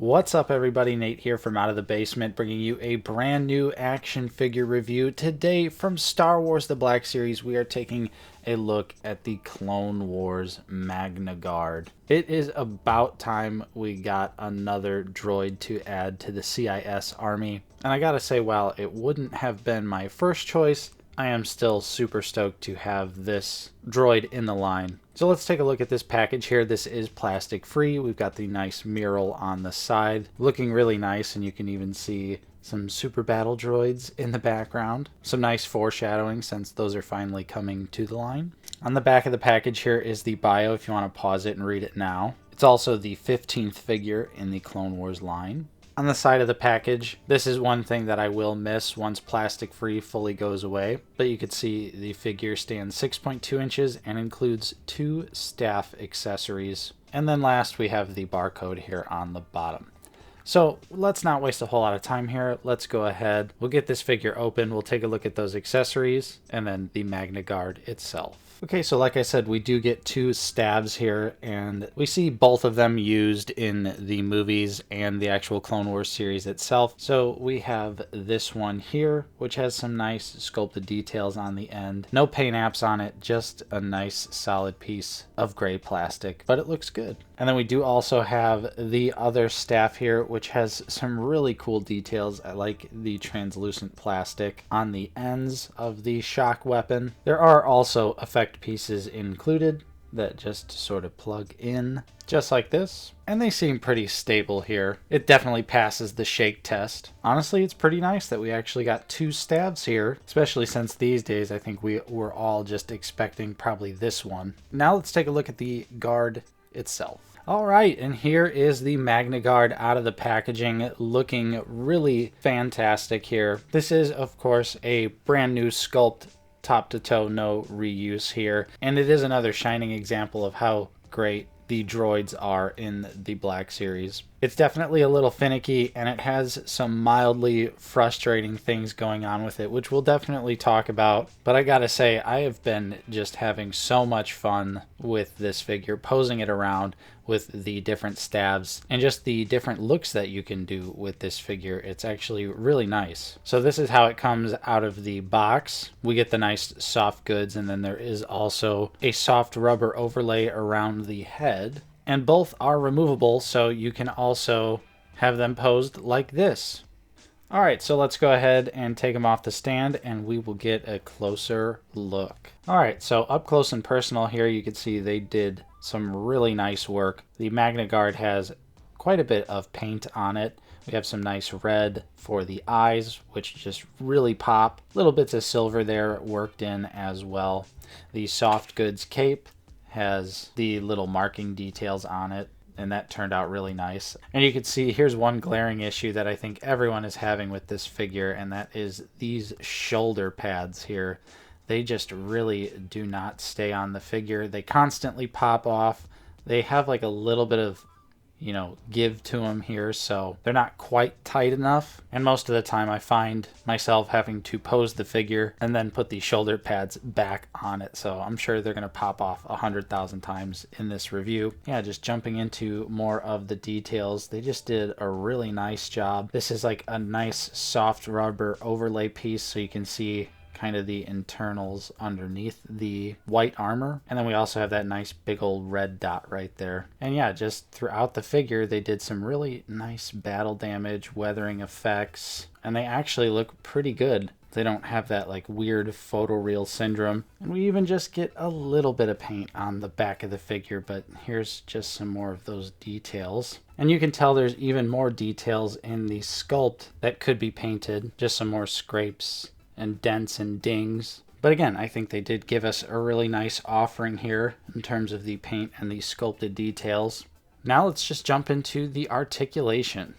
What's up everybody, Nate here from Out of the Basement, bringing you a brand new action figure review. Today from Star Wars The Black Series, we are taking a look at the Clone Wars MAGNAGUARD. It is about time we got another droid to add to the CIS army. And I gotta say, while it wouldn't have been my first choice, I am still super stoked to have this droid in the line. So let's take a look at this package here. This is plastic free. We've got the nice mural on the side, looking really nice, and you can even see some super battle droids in the background. Some nice foreshadowing since those are finally coming to the line. On the back of the package here is the bio if you want to pause it and read it now. It's also the 15th figure in the Clone Wars line. On the side of the package, this is one thing that I will miss once plastic free fully goes away, but you could see the figure stands 6.2 inches and includes 2 staff accessories. And then last we have the barcode here on the bottom. So let's not waste a whole lot of time here. Let's go ahead. We'll get this figure open. We'll take a look at those accessories and then the MAGNAGUARD itself. Okay, so like I said, we do get 2 stabs here, and we see both of them used in the movies and the actual Clone Wars series itself. So we have this one here, which has some nice sculpted details on the end. No paint apps on it, just a nice solid piece of gray plastic, but it looks good. And then we do also have the other staff here, which has some really cool details. I like the translucent plastic on the ends of the shock weapon. There are also effect pieces included that just sort of plug in just like this, and they seem pretty stable here. It definitely passes the shake test. Honestly, it's pretty nice that we actually got 2 stabs here, especially since these days I think we were all just expecting probably this one. Now let's take a look at the guard itself. Alright, and here is the MAGNAGUARD out of the packaging, looking really fantastic here. This is, of course, a brand new sculpt, top to toe, no reuse here. And it is another shining example of how great the droids are in the Black Series. It's definitely a little finicky, and it has some mildly frustrating things going on with it, which we'll definitely talk about. But I gotta say, I have been just having so much fun with this figure, posing it around with the different stabs and just the different looks that you can do with this figure. It's actually really nice. So this is how it comes out of the box. We get the nice soft goods, and then there is also a soft rubber overlay around the head. And both are removable, so you can also have them posed like this. Alright, so let's go ahead and take them off the stand and we will get a closer look. Alright, so up close and personal here, you can see they did some really nice work. The MAGNAGUARD has quite a bit of paint on it. We have some nice red for the eyes, which just really pop. Little bits of silver there worked in as well. The soft goods cape has the little marking details on it, and that turned out really nice. And you can see here's one glaring issue that I think everyone is having with this figure, and that is these shoulder pads here. They just really do not stay on the figure. They constantly pop off. They have like a little bit of, give to them here, so they're not quite tight enough. And most of the time I find myself having to pose the figure and then put the shoulder pads back on it. So I'm sure they're going to pop off 100,000 times in this review. Yeah, just jumping into more of the details. They just did a really nice job. This is like a nice soft rubber overlay piece, so you can see kind of the internals underneath the white armor. And then we also have that nice big old red dot right there. And yeah, just throughout the figure, they did some really nice battle damage, weathering effects, and they actually look pretty good. They don't have that like weird photoreal syndrome. And we even just get a little bit of paint on the back of the figure, but here's just some more of those details. And you can tell there's even more details in the sculpt that could be painted, just some more scrapes and dents and dings. But again, I think they did give us a really nice offering here in terms of the paint and the sculpted details. Now let's just jump into the articulation.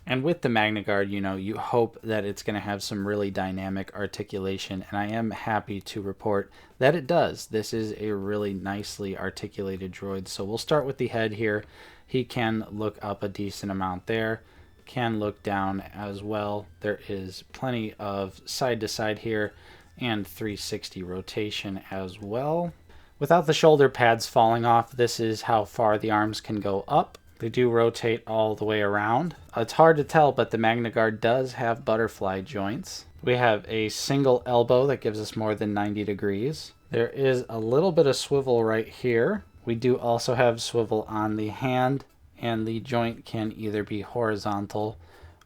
And with the MAGNAGUARD, you hope that it's going to have some really dynamic articulation, and I am happy to report that it does. This is a really nicely articulated droid. So we'll start with the head here. He can look up a decent amount there. Can look down as well. There is plenty of side to side here and 360 rotation as well. Without the shoulder pads falling off, this is how far the arms can go up. They do rotate all the way around. It's hard to tell, but the MAGNAGUARD does have butterfly joints. We have a single elbow that gives us more than 90 degrees. There is a little bit of swivel right here. We do also have swivel on the hand, and the joint can either be horizontal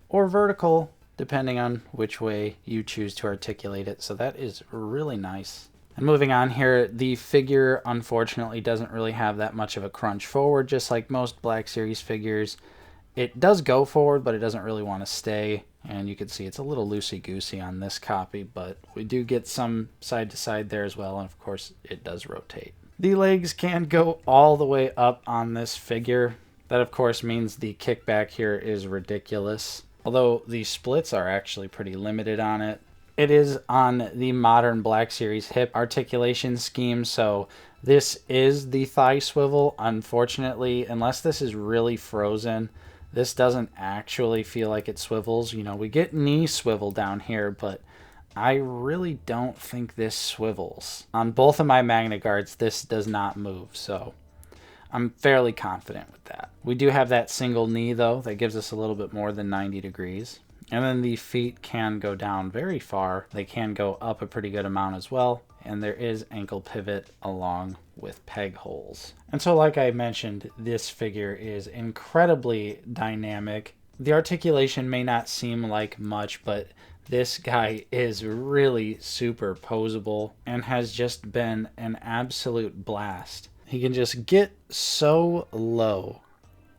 or vertical, depending on which way you choose to articulate it. So that is really nice. And moving on here, the figure unfortunately doesn't really have that much of a crunch forward, just like most Black Series figures. It does go forward, but it doesn't really want to stay. And you can see it's a little loosey-goosey on this copy, but we do get some side to side there as well. And of course, it does rotate. The legs can go all the way up on this figure. That of course means the kickback here is ridiculous. Although the splits are actually pretty limited on it. It is on the modern Black Series hip articulation scheme, so this is the thigh swivel. Unfortunately, unless this is really frozen, this doesn't actually feel like it swivels. You know, we get knee swivel down here, but I really don't think this swivels. On both of my MAGNAGUARDs, this does not move, so I'm fairly confident with that. We do have that single knee, though, that gives us a little bit more than 90 degrees. And then the feet can go down very far. They can go up a pretty good amount as well. And there is ankle pivot along with peg holes. And so like I mentioned, this figure is incredibly dynamic. The articulation may not seem like much, but this guy is really super posable and has just been an absolute blast. He can just get so low.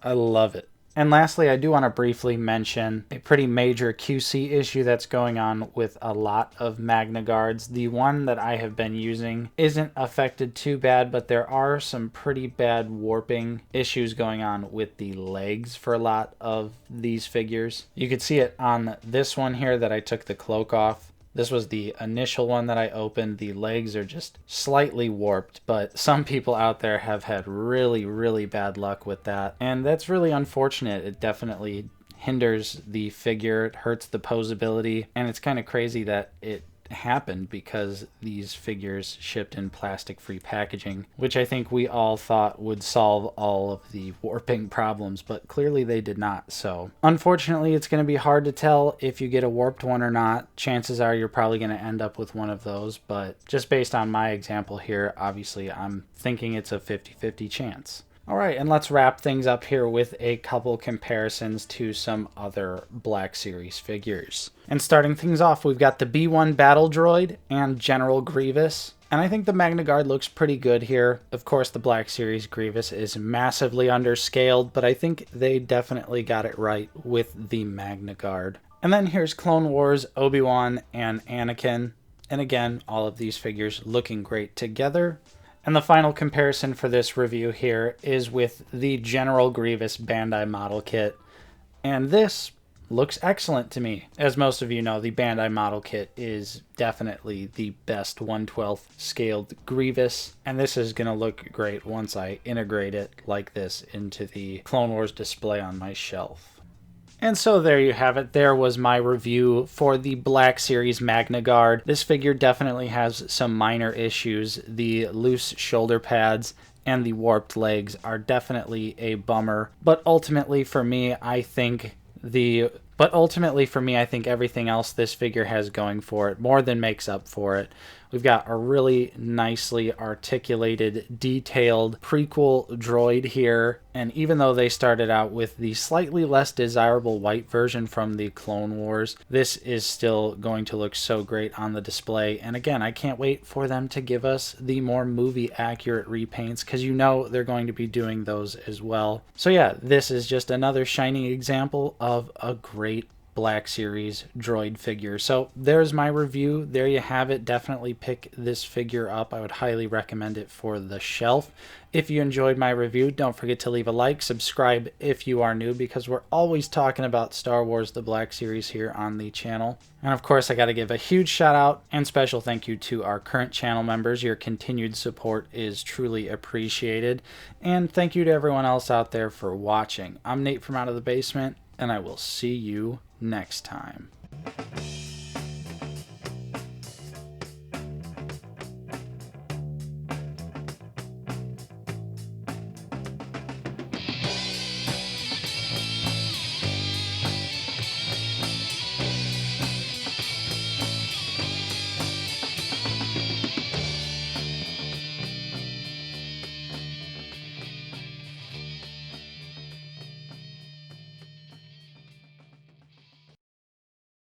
I love it. And lastly, I do want to briefly mention a pretty major QC issue that's going on with a lot of MAGNAGUARDs. The one that I have been using isn't affected too bad, but there are some pretty bad warping issues going on with the legs for a lot of these figures. You can see it on this one here that I took the cloak off. This was the initial one that I opened. The legs are just slightly warped, but some people out there have had really, really bad luck with that. And that's really unfortunate. It definitely hinders the figure, it hurts the posability, and it's kind of crazy that it happened because these figures shipped in plastic-free packaging, which I think we all thought would solve all of the warping problems, but clearly they did not. So unfortunately, it's going to be hard to tell if you get a warped one or not. Chances are you're probably going to end up with one of those, but just based on my example here, obviously I'm thinking it's a 50-50 chance. All right, and let's wrap things up here with a couple comparisons to some other Black Series figures. And starting things off, we've got the B1 Battle Droid and General Grievous. And I think the MAGNAGUARD looks pretty good here. Of course, the Black Series Grievous is massively underscaled, but I think they definitely got it right with the MAGNAGUARD. And then here's Clone Wars, Obi-Wan, and Anakin. And again, all of these figures looking great together. And the final comparison for this review here is with the General Grievous Bandai model kit. And this looks excellent to me. As most of you know, the Bandai model kit is definitely the best 1/12 scaled Grievous. And this is going to look great once I integrate it like this into the Clone Wars display on my shelf. And so there you have it. There was my review for the Black Series MAGNAGUARD. This figure definitely has some minor issues. The loose shoulder pads and the warped legs are definitely a bummer. But ultimately for me, I think everything else this figure has going for it more than makes up for it. We've got a really nicely articulated, detailed prequel droid here. And even though they started out with the slightly less desirable white version from the Clone Wars, this is still going to look so great on the display. And again, I can't wait for them to give us the more movie-accurate repaints, because you know they're going to be doing those as well. So yeah, this is just another shining example of a great Black Series droid figure. So there's my review. There you have it. Definitely pick this figure up. I would highly recommend it for the shelf. If you enjoyed my review, don't forget to leave a like, subscribe if you are new, because we're always talking about Star Wars the Black Series here on the channel. And of course, I got to give a huge shout out and special thank you to our current channel members. Your continued support is truly appreciated. And thank you to everyone else out there for watching. I'm Nate from Out of the Basement, and I will see you next time.